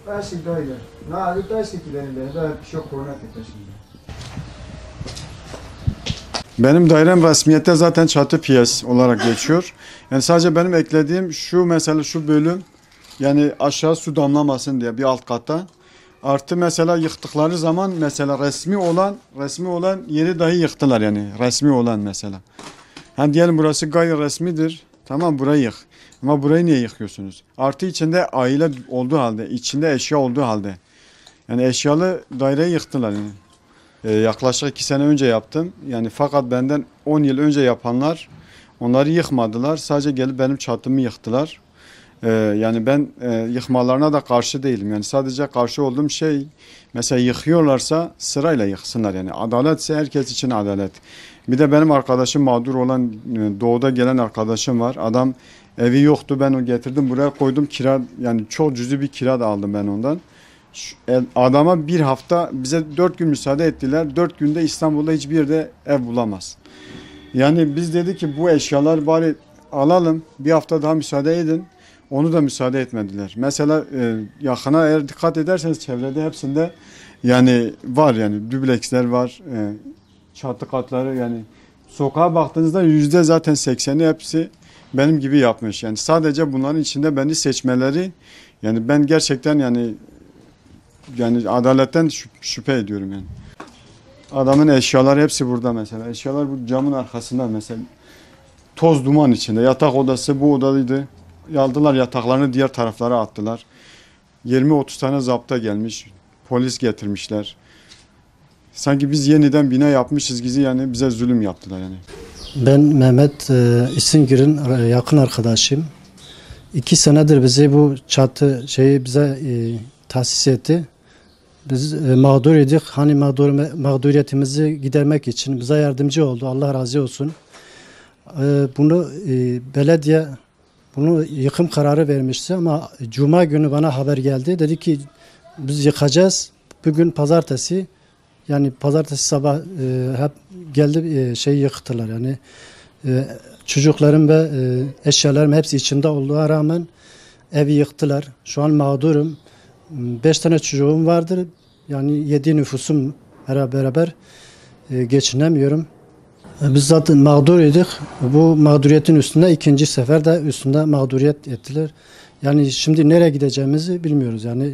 Basic böyle. Na, bir basic ilerinde. Daha bir şey korna şimdi. Benim dairem resmiyette zaten çatı piyes olarak geçiyor. Yani sadece benim eklediğim şu mesela şu bölüm yani aşağı su damlamasın diye bir alt katta. Artı mesela yıktıkları zaman mesela resmi olan yeri dahi yıktılar yani resmi olan mesela. Hani diyelim burası gayri resmidir. Tamam burayı yık. Ama burayı niye yıkıyorsunuz? Artı içinde aile olduğu halde, içinde eşya olduğu halde. Yani eşyalı daireyi yıktılar yani. Yaklaşık 2 sene önce yaptım. Yani fakat benden 10 yıl önce yapanlar onları yıkmadılar. Sadece gelip benim çatımı yıktılar. Yani ben yıkmalarına da karşı değilim. Yani sadece karşı olduğum şey mesela yıkıyorlarsa sırayla yıksınlar. Yani adaletse herkes için adalet. Bir de benim arkadaşım mağdur olan doğuda gelen arkadaşım var. Adam evi yoktu, ben onu getirdim buraya koydum, kira yani çok cüzi bir kira da aldım ben ondan. Adama bir hafta bize 4 gün müsaade ettiler. 4 günde İstanbul'da hiçbir yerde ev bulamaz. Yani biz dedik ki bu eşyalar bari alalım, bir hafta daha müsaade edin. Onu da müsaade etmediler. Mesela yakına eğer dikkat ederseniz çevrede hepsinde yani var yani dübleksler var, çatı katları yani sokağa baktığınızda zaten 80'i hepsi benim gibi yapmış. Yani sadece bunların içinde beni seçmeleri yani ben gerçekten yani adaletten şüphe ediyorum yani. Adamın eşyaları hepsi burada mesela. Eşyalar bu camın arkasında mesela. Toz duman içinde. Yatak odası bu odaydı. Aldılar yataklarını diğer taraflara attılar. 20-30 tane zapta gelmiş. Polis getirmişler. Sanki biz yeniden bina yapmışız gibi yani bize zulüm yaptılar yani. Ben Mehmet İsingir'in yakın arkadaşıyım. 2 senedir bizi bu çatı bize tahsis etti. Biz mağdur idik. Hani mağduriyetimizi gidermek için bize yardımcı oldu. Allah razı olsun. Bunu belediye yıkım kararı vermişti ama Cuma günü bana haber geldi. Dedi ki biz yıkacağız. Bugün pazartesi yani pazartesi sabah hep geldi yıktılar yani. Çocuklarım ve eşyalarım hepsi içinde olduğuna rağmen evi yıktılar. Şu an mağdurum. 5 tane çocuğum vardır. Yani 7 nüfusum beraber geçinemiyorum. Biz zaten mağduruydik. Bu mağduriyetin üstünde ikinci sefer de üstünde mağduriyet ettiler. Yani şimdi nereye gideceğimizi bilmiyoruz. Yani